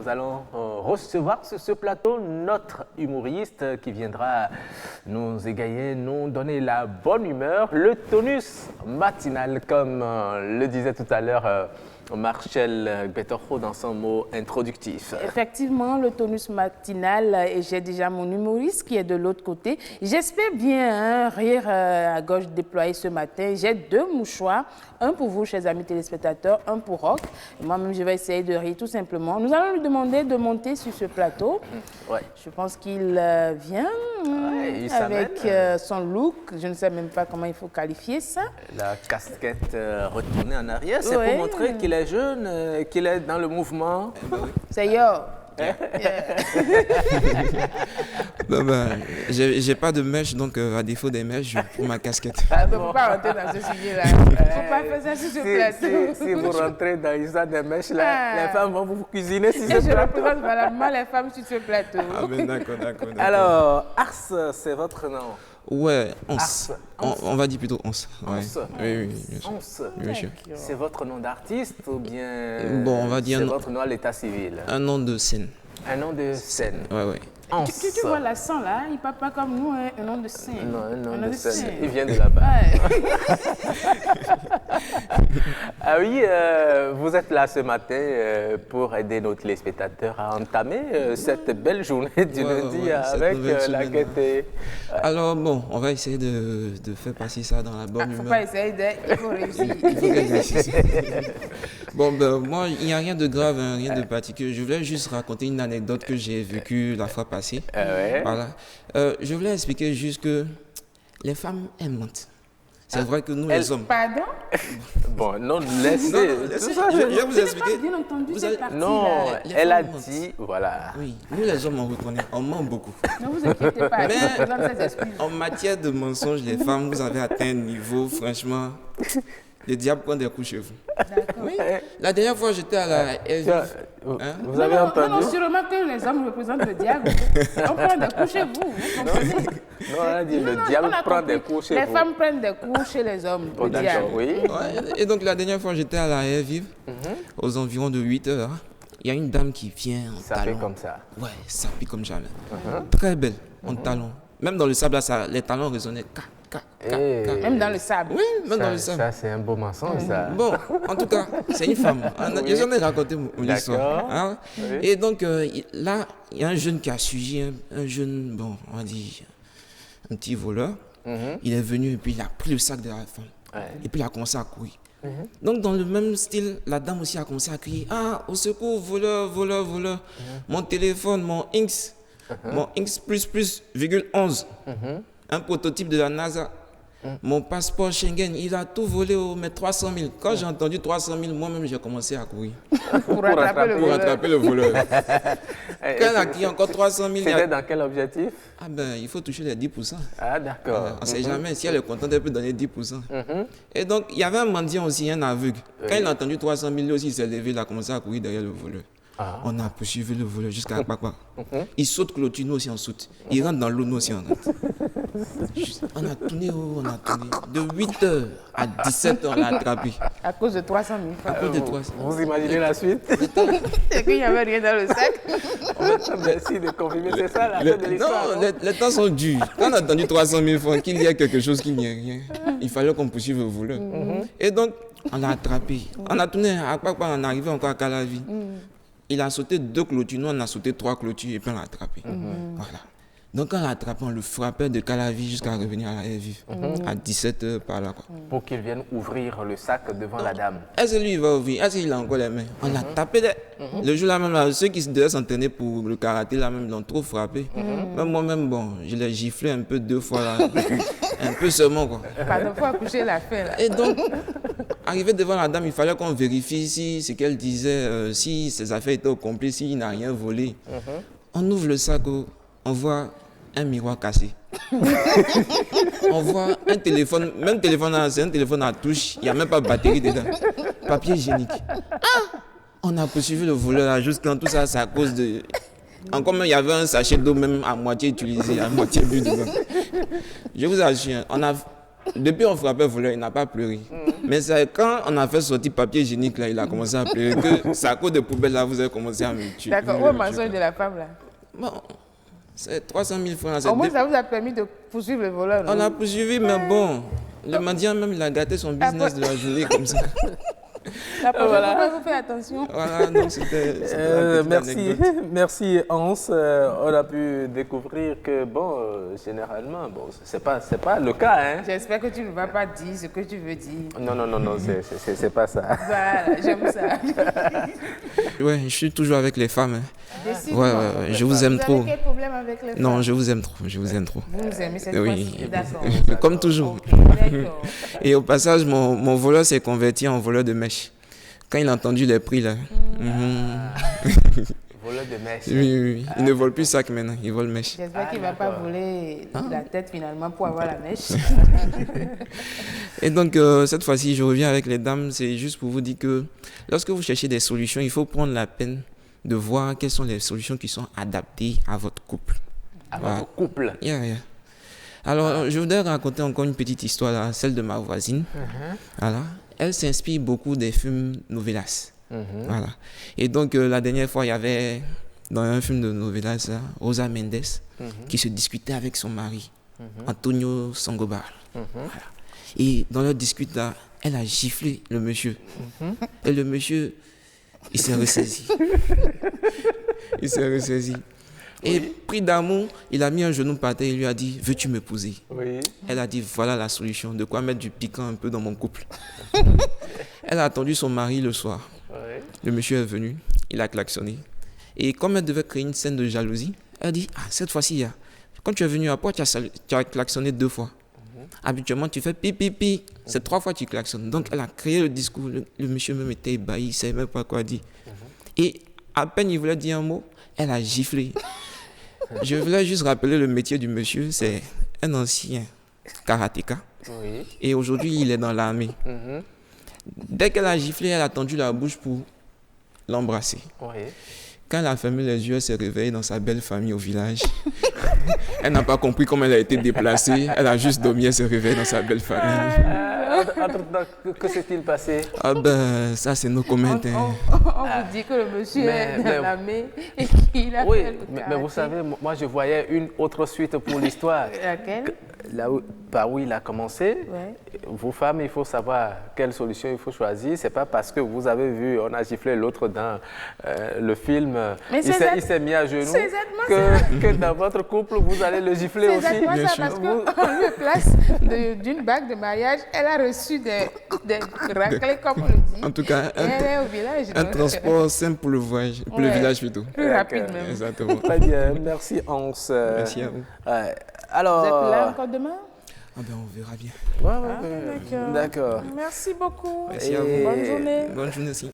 nous allons recevoir sur ce plateau notre humoriste qui viendra nous égayer, nous donner la bonne humeur, le tonus matinal, comme le disait tout à l'heure Marcel Betterro dans son mot introductif. Effectivement, le tonus matinal, et j'ai déjà mon humoriste qui est de l'autre côté. J'espère bien rire à gauche déployé ce matin. J'ai 2 mouchoirs, un pour vous, chers amis téléspectateurs, un pour Roch. Moi-même, je vais essayer de rire tout simplement. Nous allons lui demander de monter sur ce plateau. Ouais. Je pense qu'il vient il avec son look. Je ne sais même pas comment il faut qualifier ça. La casquette retournée en arrière, c'est Ouais. pour montrer qu'il est jeune, qu'il est dans le mouvement. C'est yo. J'ai pas de mèche, donc à défaut des mèches, je prends ma casquette. On ne peut pas rentrer dans ce sujet-là. Il ne faut pas faire ça sur ce plateau. Si vous rentrez dans l'histoire des mèches, là, les femmes vont vous cuisiner sur Et ce je plateau. représente valablement les femmes sur ce plateau. Ah ben d'accord. Alors, Ars, c'est votre nom. Ouais, Ars. on va dire plutôt 11. Ouais. Ars. Oui, bien sûr. Ars. Bien sûr. C'est votre nom d'artiste ou bien Bon, on va dire c'est non. votre nom à l'état civil? Un nom de scène. Un nom de scène. Ouais. Ans. Tu vois l'accent là, il ne parle pas comme nous, hein, un nom de saint. Non, un nom de scène. saint. Il vient de là-bas. Ouais. Ah oui, vous êtes là ce matin pour aider nos téléspectateurs à entamer cette belle journée du Ouais, lundi ouais, cette avec nouvelle la semaine, gaieté. Alors bon, on va essayer de faire passer ça dans la bonne Il ne faut humeur. pas essayer il faut réussir. Il faut qu'elle réussisse. Bon, ben, moi, il n'y a rien de grave, hein, rien de particulier. Je voulais juste raconter une anecdote que j'ai vécue la fois passée. Ouais. Voilà. Je voulais expliquer juste que les femmes, elles mentent. C'est vrai que nous, les hommes... Pardon? Bon, non, laissez. Non, laissez, je vais vous Je n'ai expliquer. pas bien entendu Vous cette allez- partie-là. Non, Les elle a femmes mentent. dit, voilà. Oui, nous, les hommes, on reconnaît, on ment beaucoup. Ne vous inquiétez pas, Mais- je vous donne ces excuses. En matière de mensonges, les femmes, vous avez atteint un niveau, franchement, le diable prend des coups chez vous. Oui. La dernière fois, j'étais à la Tu as- Hein? Vous avez Non, entendu? sûrement que les hommes représentent le diable. On prend des coups chez vous, vous comprenez? Non, elle a dit Non, le non, diable on a prend compris. des coups chez Les vous. femmes prennent des coups chez les hommes, Oh, le d'accord, diable. oui. Ouais, et donc la dernière fois, j'étais à la Air Vive, aux environs de 8 heures. Il y a une dame qui vient en Ça fait talons. comme ça. Ouais, ça pique comme jamais. Très belle, en talons. Même dans le sable, là, les talons résonnaient. Eh, Même dans le sable. Oui, même dans le ça, sable. ça, c'est un beau mensonge, ça. Bon, en tout cas, c'est une femme. Oui. J'en ai raconté mon histoire. Hein. Oui. Et donc, là, il y a un jeune qui a suivi, un jeune, bon, on va dire, un petit voleur. Il est venu et puis il a pris le sac de la femme. Ouais. Et puis il a commencé à courir. Donc, dans le même style, la dame aussi a commencé à crier: ah, au secours, voleur, voleur, voleur. Mon téléphone, mon Inks, mon Inks virgule 11, un prototype de la NASA. Mon passeport Schengen, il a tout volé, mes 300 000. Quand j'ai entendu 300 000, moi-même, j'ai commencé à courir Pour rattraper le pour voleur. rattraper le voleur. Eh, Quand elle a crié encore 300 000, il y C'était a- dans quel objectif? ah ben, il faut toucher les 10%. Ah, d'accord. On ne sait jamais, si elle est contente, elle peut donner 10%. Et donc, il y avait un mendiant aussi, un aveugle. Quand il a entendu 300 000, lui aussi, il s'est levé, il a commencé à courir derrière le voleur. Ah. On a poursuivi le voleur jusqu'à Akpakpa. Il saute clôture, nous aussi on saute. Il rentre dans l'eau, nous aussi on rentre. On a tourné, on a tourné. De 8h à 17h, on l'a attrapé. À cause de 300 000 À francs. cause de 300. Vous imaginez la suite? Et qu'il n'y avait rien dans le sac. Merci de confirmer, c'est ça la fin de l'histoire. Non, non? les temps sont durs. Quand on a entendu 300 000 francs, qu'il y ait quelque chose, qu'il n'y ait rien, il fallait qu'on poursuive le voleur. Et donc, on l'a attrapé. On a tourné à Akpakpa, on est arrivé encore à Calavi. Il a sauté 2 clôtures, nous on a sauté 3 clôtures et puis on l'a attrapé. Voilà. Donc quand on l'a attrapé, on le frappait de Calavi jusqu'à revenir à la Air Vive. À 17h par là. Quoi. Pour qu'il vienne ouvrir le sac devant la dame. Est-ce que lui il va ouvrir? Est-ce qu'il a encore les mains? On l'a tapé. Le jour là même, là, ceux qui devaient s'entraîner pour le karaté là même l'ont trop frappé. Même moi-même, bon, je l'ai giflé un peu 2 fois là. Un peu seulement quoi. Pardon, faut accoucher la fin là. Et donc, arrivé devant la dame, il fallait qu'on vérifie si ce qu'elle disait, si ses affaires étaient au complet, s'il n'a rien volé. On ouvre le sac, on voit un miroir cassé. On voit un téléphone, même téléphone, c'est un téléphone à touche, il n'y a même pas de batterie dedans. Papier hygiénique. On a poursuivi le voleur là, jusqu'à tout ça, c'est à cause de... Encore même, il y avait un sachet d'eau même à moitié utilisé, à moitié bu dedans. Je vous assure, on a Depuis on frappait voleur, il n'a pas pleuré. Mais c'est quand on a fait sortir papier hygiénique, là, il a commencé à pleurer. Que c'est à cause de poubelles, là, vous avez commencé à me tuer. D'accord, où est le mensonge de la femme là? Bon, c'est 300 000 francs. c'est Au moins, deux- ça vous a permis de poursuivre le voleur. On non? a poursuivi, mais bon, le mendiant même, il a gâté son business de la journée comme ça. La prochaine Voilà. fois, vous faites attention. Voilà, donc c'était la petite Merci, anecdote. merci Hans. On a pu découvrir que, bon, généralement, bon, c'est pas le cas, hein. J'espère que tu ne vas pas dire ce que tu veux dire. Non, c'est pas ça. Voilà, j'aime ça. Ouais, je suis toujours avec les femmes. Hein. Décide-moi. Ouais, je vous aime Vous trop. avez quel problème avec les femmes? Non, je vous aime trop, je vous aime trop. Vous nous aimez cette Oui. fois-ci, d'accord. Comme toujours. Ok, d'accord. Et au passage, mon voleur s'est converti en voleur de mèche. Quand il a entendu les prix, là. Voleur de mèche. Oui. Il ne vole plus sac maintenant, il vole mèche. J'espère qu'il ne va pas voler la tête finalement pour avoir la mèche. Et donc, cette fois-ci, je reviens avec les dames. C'est juste pour vous dire que lorsque vous cherchez des solutions, il faut prendre la peine de voir quelles sont les solutions qui sont adaptées à votre couple. À votre couple. Yeah. Alors, je voudrais raconter encore une petite histoire, là, celle de ma voisine. Voilà. Elle s'inspire beaucoup des films novelas. Voilà. Et donc, la dernière fois, il y avait, dans un film de novelas, là, Rosa Mendes, qui se discutait avec son mari, Antonio Sangobar. Voilà. Et dans leur dispute, là, elle a giflé le monsieur. Et le monsieur, il s'est ressaisi. Il s'est ressaisi. Et pris d'amour, il a mis un genou par terre et lui a dit, veux-tu m'épouser? Oui. Elle a dit, voilà la solution, de quoi mettre du piquant un peu dans mon couple. Elle a attendu son mari le soir. Oui. Le monsieur est venu, il a klaxonné. Et comme elle devait créer une scène de jalousie, elle a dit, ah, cette fois-ci, quand tu es venu à Port, tu as klaxonné 2 fois. Habituellement, tu fais pi. C'est 3 fois que tu klaxonnes. Donc, elle a créé le discours. Le monsieur même était ébahi, il ne savait même pas quoi dire. Et à peine il voulait dire un mot, elle a giflé. Je voulais juste rappeler le métier du monsieur, c'est un ancien karatéka. Oui. Et aujourd'hui, il est dans l'armée. Dès qu'elle a giflé, elle a tendu la bouche pour l'embrasser. Oui. Quand elle a fermé les yeux, elle s'est réveillée dans sa belle famille au village. Elle n'a pas compris comment elle a été déplacée. Elle a juste dormi, elle s'est réveillée dans sa belle famille. Entre-temps, que s'est-il passé? Ah ben, ça c'est nos commentaires. On vous dit que le monsieur est dans l'armée et qu'il a Oui, fait le mais vous karaté. savez, moi je voyais une autre suite pour l'histoire. Laquelle? Là où, par où il a commencé, Ouais. vous femmes, il faut savoir quelle solution il faut choisir. C'est pas parce que vous avez vu, on a giflé l'autre dans le film, Mais il s'est mis à genoux, c'est exactement que dans votre couple, vous allez le gifler C'est aussi. exactement Bien ça, sûr. parce qu'en lieu place d'une bague de mariage, elle a reçu des raclés, comme on le dit. En tout cas, Et elle est au village. un donc, transport simple pour le voyage, pour le Ouais. village plutôt. plus rapide même. Exactement. Très bien, merci Hans. Merci à vous. Alors, Vous êtes là encore demain? Ah ben, on verra bien. ouais, D'accord. d'accord. Merci beaucoup. Merci à Et- vous. Bonne journée. Bonne journée aussi.